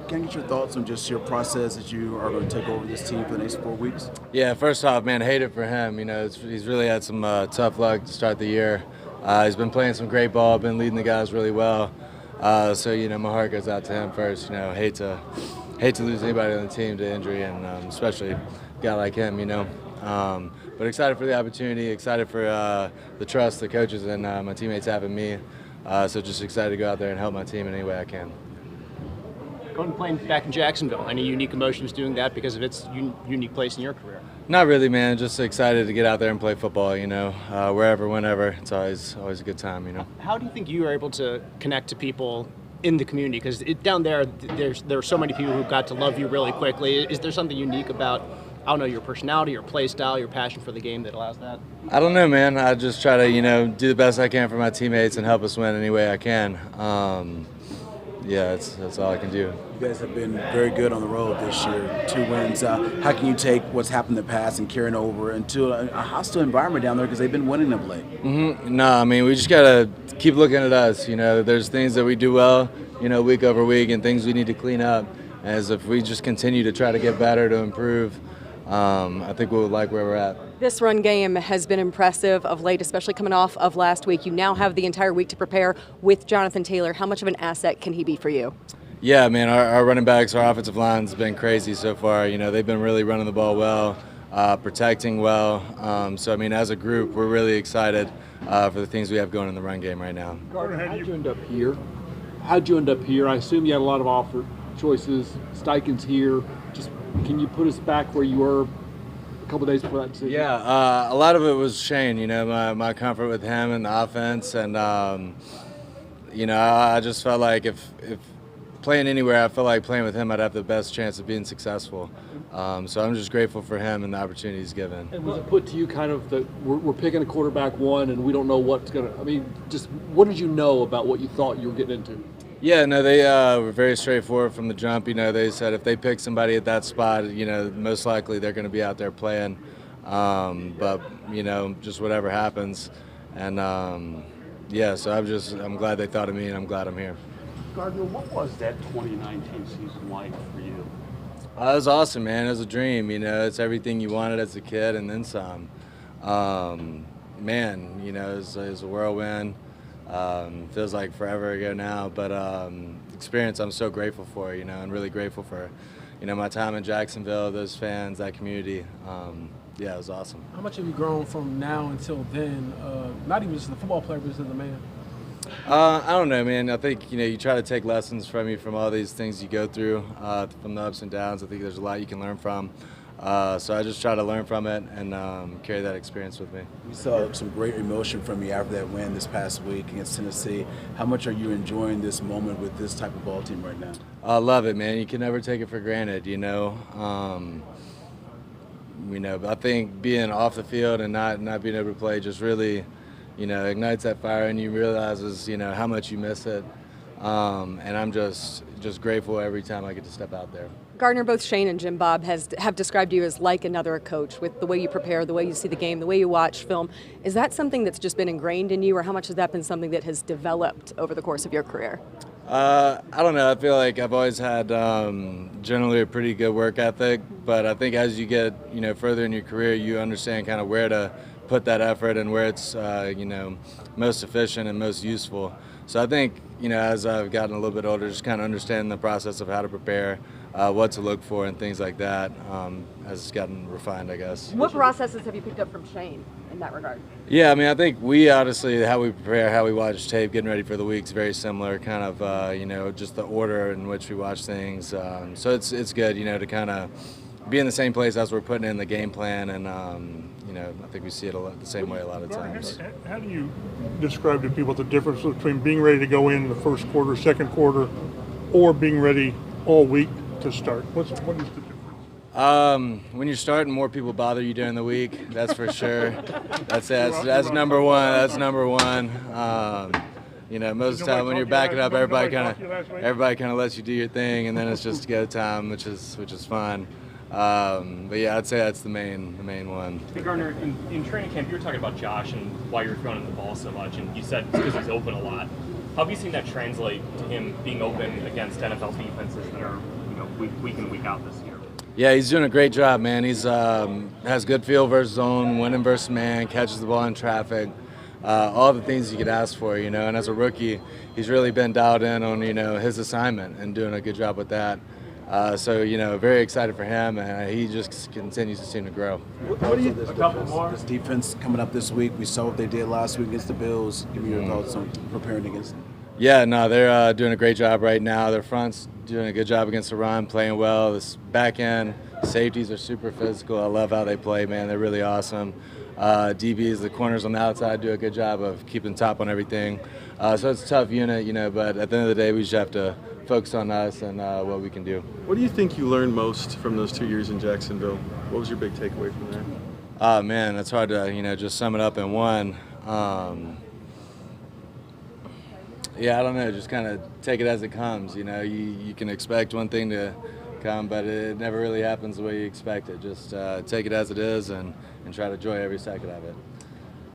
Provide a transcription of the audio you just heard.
can I get your thoughts on just your process as you are going to take over this team for the next 4 weeks? Yeah, first off, man, hate it for him. He's really had some tough luck to start the year. He's been playing some great ball, been leading the guys really well. So my heart goes out to him first. Hate to lose anybody on the team to injury, and especially a guy like him. But excited for the opportunity, excited for the trust the coaches and my teammates have in me. So just excited to go out there and help my team in any way I can. Going and playing back in Jacksonville, any unique emotions doing that because of its unique place in your career? Not really, man. Just excited to get out there and play football. Wherever, whenever. It's always a good time. How do you think you are able to connect to people in the community? Because down there are so many people who got to love you really quickly. Is there something unique about, I don't know, your personality, your play style, your passion for the game that allows that? I don't know, man. I just try to do the best I can for my teammates and help us win any way I can. That's all I can do. You guys have been very good on the road this year, 2 wins. How can you take what's happened in the past and carrying over into a hostile environment down there because they've been winning of late? No, we just got to keep looking at us. There's things that we do well, week over week, and things we need to clean up. As if we just continue to try to get better, to improve, I think we'll like where we're at. This run game has been impressive of late, especially coming off of last week. You now have the entire week to prepare with Jonathan Taylor. How much of an asset can he be for you? Yeah, man, our running backs, our offensive line's been crazy so far. They've been really running the ball well, protecting well. So, as a group, we're really excited for the things we have going in the run game right now. Gardner, how'd you end up here? I assume you had a lot of offer choices. Steichen's here. Just can you put us back where you were a couple of days before that decision? Yeah, a lot of it was Shane. My comfort with him and the offense, and I just felt like if playing anywhere, I felt like playing with him, I'd have the best chance of being successful. So I'm just grateful for him and the opportunity he's given. And was it put to you kind of that we're picking a quarterback one and we don't know what's going to – just what did you know about what you thought you were getting into? Yeah, no, they were very straightforward from the jump. They said if they pick somebody at that spot, most likely they're going to be out there playing. But just whatever happens. And, so I'm glad they thought of me, and I'm glad I'm here. Gardner, what was that 2019 season like for you? It was awesome, man. It was a dream. It's everything you wanted as a kid and then some. It was a whirlwind. Feels like forever ago now, but experience I'm so grateful for, and really grateful for, my time in Jacksonville, those fans, that community. It was awesome. How much have you grown from now until then? Not even just the football player, but as the man. I don't know, man. I think, you try to take lessons from all these things you go through, from the ups and downs. I think there's a lot you can learn from. So I just try to learn from it and carry that experience with me. We saw some great emotion from you after that win this past week against Tennessee. How much are you enjoying this moment with this type of ball team right now? I love it, man. You can never take it for granted, But I think being off the field and not being able to play just really, ignites that fire, and you realize how much you miss it. And I'm just grateful every time I get to step out there. Gardner, both Shane and Jim Bob have described you as like another coach with the way you prepare, the way you see the game, the way you watch film. Is that something that's just been ingrained in you, or how much has that been something that has developed over the course of your career? I don't know. I feel like I've always had generally a pretty good work ethic, but I think as you get further in your career, you understand kind of where to put that effort and where it's most efficient and most useful. So I think as I've gotten a little bit older, just kind of understanding the process of how to prepare, what to look for, and things like that has gotten refined, I guess. What processes have you picked up from Shane in that regard? Yeah, I think we honestly, how we prepare, how we watch tape, getting ready for the week is very similar, kind of, just the order in which we watch things. So it's good, to kind of be in the same place as we're putting in the game plan, and, I think we see it the same way a lot of times. How do you describe to people the difference between being ready to go in the first quarter, second quarter, or being ready all week to start? What is the difference? When you're starting, more people bother you during the week. That's for sure. That's number one. That's number one. Most of the time when you're backing up, everybody kind of lets you do your thing, and then it's just go time, which is fun. But yeah, I'd say that's the main one. Hey Gardner, in training camp, you were talking about Josh and why you were throwing him the ball so much, and you said it's because he's open a lot. How have you seen that translate to him being open against NFL defenses that are, week in, week out this year? Yeah, he's doing a great job, man. He's has good feel versus zone, winning versus man, catches the ball in traffic, all the things you could ask for, And as a rookie, he's really been dialed in on, his assignment and doing a good job with that. So, very excited for him, and he just continues to seem to grow. What do you think? This defense coming up this week, we saw what they did last week against the Bills. Give me your thoughts on preparing against them. Yeah, no, they're doing a great job right now. Their front's doing a good job against the run, playing well. This back end, safeties are super physical. I love how they play, man. They're really awesome. DBs, the corners on the outside, do a good job of keeping top on everything. So it's a tough unit, but at the end of the day, we just have to focus on us and what we can do. What do you think you learned most from those 2 years in Jacksonville? What was your big takeaway from there? Man, it's hard to, just sum it up in one. Yeah, I don't know. Just kind of take it as it comes. You can expect one thing to come, but it never really happens the way you expect it. Just take it as it is and try to enjoy every second of it.